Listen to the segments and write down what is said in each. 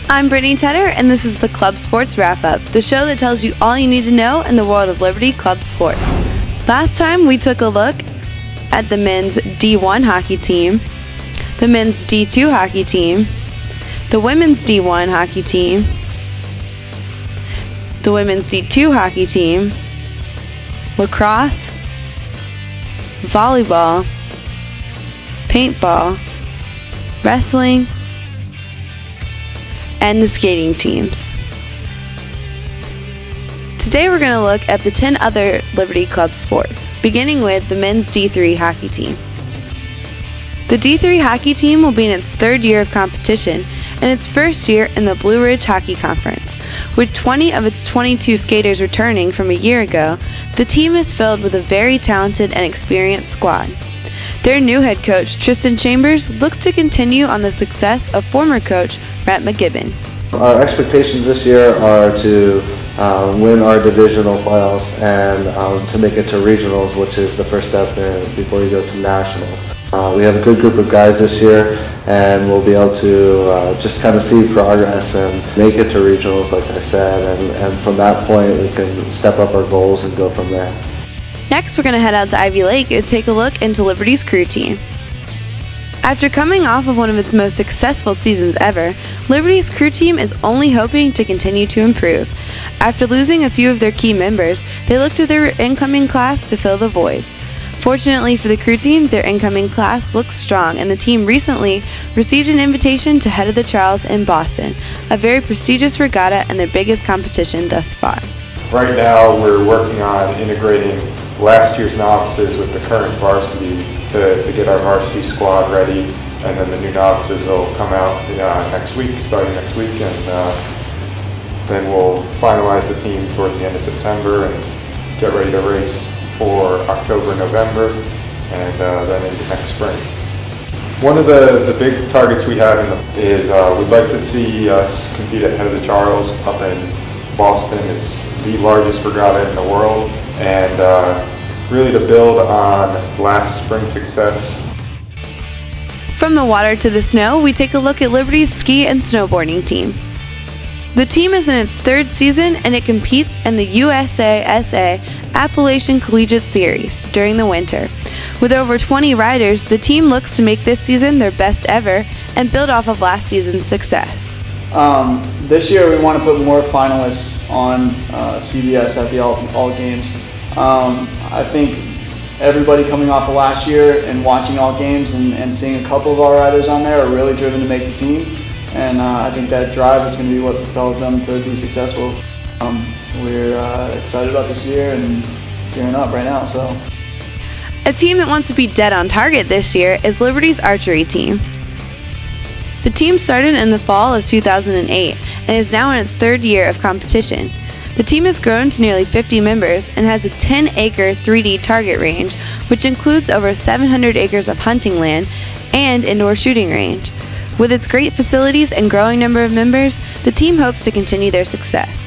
I'm Brittany Tedder, and this is the Club Sports Wrap-Up, the show that tells you all you need to know in the world of Liberty Club sports. Last time, we took a look at the men's D1 hockey team, the men's D2 hockey team, the women's D1 hockey team, the women's D2 hockey team, lacrosse, volleyball, paintball, wrestling, and the skating teams. Today we're going to look at the 10 other Liberty Club sports, beginning with the men's D3 hockey team. The D3 hockey team will be in its third year of competition and its first year in the Blue Ridge Hockey Conference. With 20 of its 22 skaters returning from a year ago, the team is filled with a very talented and experienced squad. Their new head coach, Tristan Chambers, looks to continue on the success of former coach Brett McGibbon. Our expectations this year are to win our divisional playoffs and to make it to regionals, which is the first step before you go to nationals. We have a good group of guys this year, and we'll be able to just kind of see progress and make it to regionals, like I said, and from that point we can step up our goals and go from there. Next, we're going to head out to Ivy Lake and take a look into Liberty's crew team. After coming off of one of its most successful seasons ever, Liberty's crew team is only hoping to continue to improve. After losing a few of their key members, they look to their incoming class to fill the voids. Fortunately for the crew team, their incoming class looks strong, and the team recently received an invitation to head of the trials in Boston, a very prestigious regatta and their biggest competition thus far. Right now, we're working on integrating last year's novices with the current varsity to get our varsity squad ready, and then the new novices will come out starting next week, and then we'll finalize the team towards the end of September and get ready to race for October, November, and then into next spring. One of the big targets we have is we'd like to see us compete at Head of the Charles up in Boston. It's the largest regatta in the world, and really to build on last spring's success. From the water to the snow, we take a look at Liberty's ski and snowboarding team. The team is in its third season, and it competes in the USASA Appalachian Collegiate Series during the winter. With over 20 riders, the team looks to make this season their best ever and build off of last season's success. This year we want to put more finalists on CBS at the all games. I think everybody coming off of last year and watching all games and seeing a couple of our riders on there are really driven to make the team, and I think that drive is going to be what propels them to be successful. We're excited about this year and gearing up right now. A team that wants to be dead on target this year is Liberty's archery team. The team started in the fall of 2008 and is now in its third year of competition. The team has grown to nearly 50 members and has a 10-acre 3D target range, which includes over 700 acres of hunting land and indoor shooting range. With its great facilities and growing number of members, the team hopes to continue their success.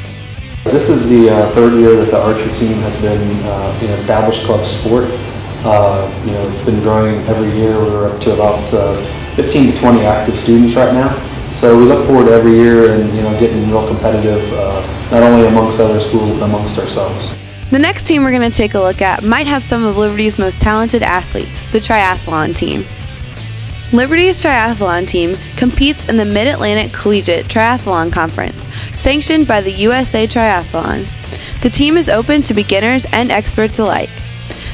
This is the third year that the archery team has been an established club sport. It's been growing every year. We're up to about 15 to 20 active students right now. So we look forward to every year and getting real competitive, not only amongst other schools but amongst ourselves. The next team we're going to take a look at might have some of Liberty's most talented athletes, the triathlon team. Liberty's triathlon team competes in the Mid-Atlantic Collegiate Triathlon Conference, sanctioned by the USA Triathlon. The team is open to beginners and experts alike.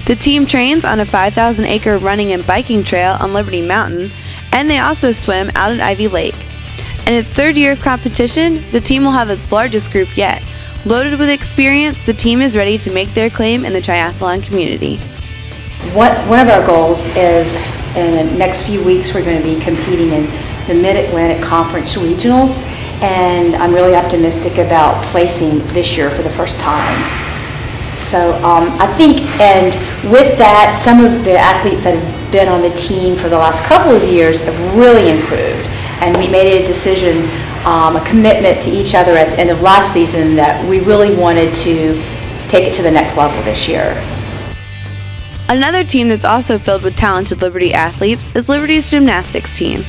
The team trains on a 5,000-acre running and biking trail on Liberty Mountain, and they also swim out at Ivy Lake. In its third year of competition, the team will have its largest group yet. Loaded with experience, the team is ready to make their claim in the triathlon community. One of our goals is in the next few weeks we're going to be competing in the Mid-Atlantic Conference Regionals, and I'm really optimistic about placing this year for the first time. So I think, and with that, some of the athletes that have been on the team for the last couple of years have really improved, and we made a decision, a commitment to each other at the end of last season that we really wanted to take it to the next level this year. Another team that's also filled with talented Liberty athletes is Liberty's gymnastics team.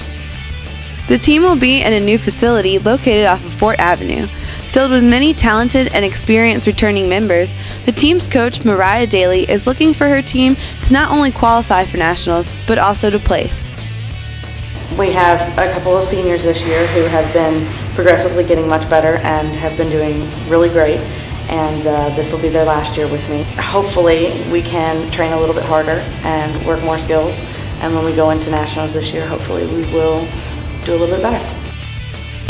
The team will be in a new facility located off of Fort Avenue. Filled with many talented and experienced returning members, the team's coach, Mariah Daly, is looking for her team to not only qualify for nationals, but also to place. We have a couple of seniors this year who have been progressively getting much better and have been doing really great, and this will be their last year with me. Hopefully we can train a little bit harder and work more skills, and when we go into nationals this year, hopefully we will do a little bit better.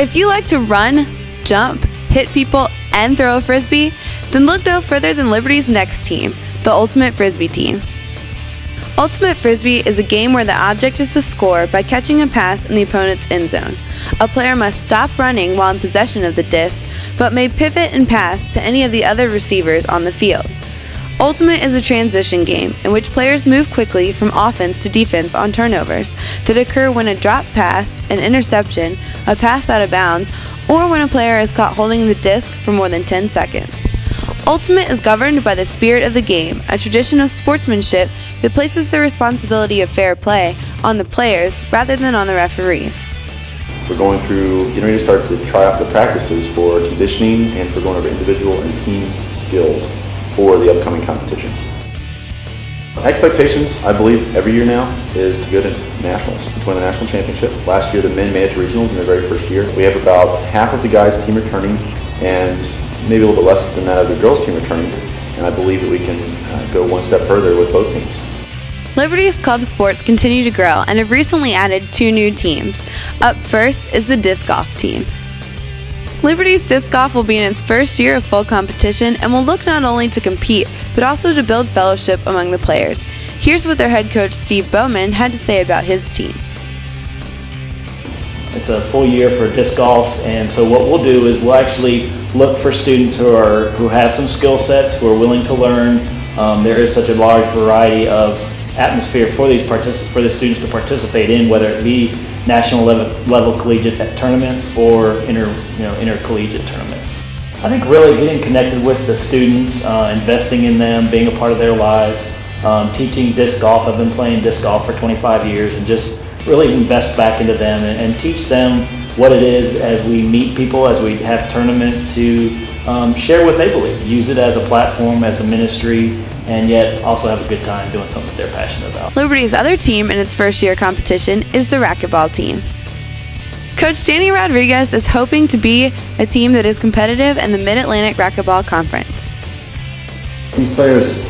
If you like to run, jump, hit people, and throw a frisbee, then look no further than Liberty's next team, the Ultimate Frisbee team. Ultimate Frisbee is a game where the object is to score by catching a pass in the opponent's end zone. A player must stop running while in possession of the disc, but may pivot and pass to any of the other receivers on the field. Ultimate is a transition game in which players move quickly from offense to defense on turnovers that occur when a drop pass, an interception, a pass out of bounds, or when a player is caught holding the disc for more than 10 seconds. Ultimate is governed by the spirit of the game, a tradition of sportsmanship that places the responsibility of fair play on the players rather than on the referees. We're getting ready to start to try out the practices for conditioning and for going over individual and team skills for the upcoming competitions. Expectations, I believe, every year now is to go to nationals, to win the national championship. Last year, the men made it to regionals in their very first year. We have about half of the guys' team returning, and maybe a little bit less than that of the girls' team returning. And I believe that we can go one step further with both teams. Liberty's club sports continue to grow and have recently added 2 new teams. Up first is the disc golf team. Liberty's disc golf will be in its first year of full competition and will look not only to compete, but also to build fellowship among the players. Here's what their head coach, Steve Bowman, had to say about his team. It's a full year for disc golf, and so what we'll do is we'll actually look for students who have some skill sets, who are willing to learn. There is such a large variety of atmosphere for the students to participate in, whether it be national level collegiate tournaments or intercollegiate tournaments. I think really getting connected with the students, investing in them, being a part of their lives, teaching disc golf. I've been playing disc golf for 25 years, and just really invest back into them and teach them what it is as we meet people, as we have tournaments, to share what they believe, use it as a platform, as a ministry, and yet also have a good time doing something that they're passionate about. Liberty's other team in its first year competition is the racquetball team. Coach Danny Rodriguez is hoping to be a team that is competitive in the Mid-Atlantic Racquetball Conference. These players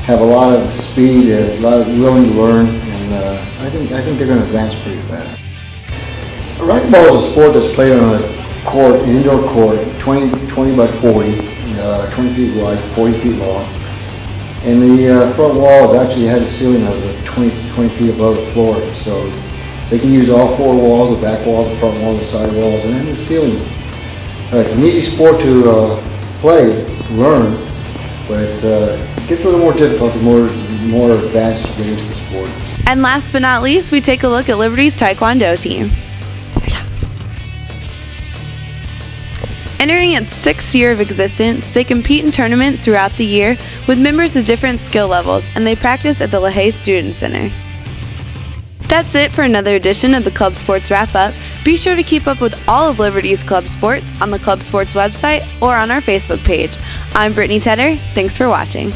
have a lot of speed, a lot of willing to learn, and I think they're going to advance pretty fast. Racquetball is a sport that's played on a court, an indoor court, 20 by 40, 20 feet wide, 40 feet long. And the front wall actually has a ceiling of 20 feet above the floor, so they can use all 4 walls, the back wall, the front wall, the side walls, and then the ceiling. It's an easy sport to play, learn, but it gets a little more difficult the more advanced you get into the sport. And last but not least, we take a look at Liberty's Taekwondo team. Entering its 6th year of existence, they compete in tournaments throughout the year with members of different skill levels, and they practice at the LaHaye Student Center. That's it for another edition of the Club Sports Wrap-Up. Be sure to keep up with all of Liberty's club sports on the Club Sports website or on our Facebook page. I'm Brittany Tedder. Thanks for watching.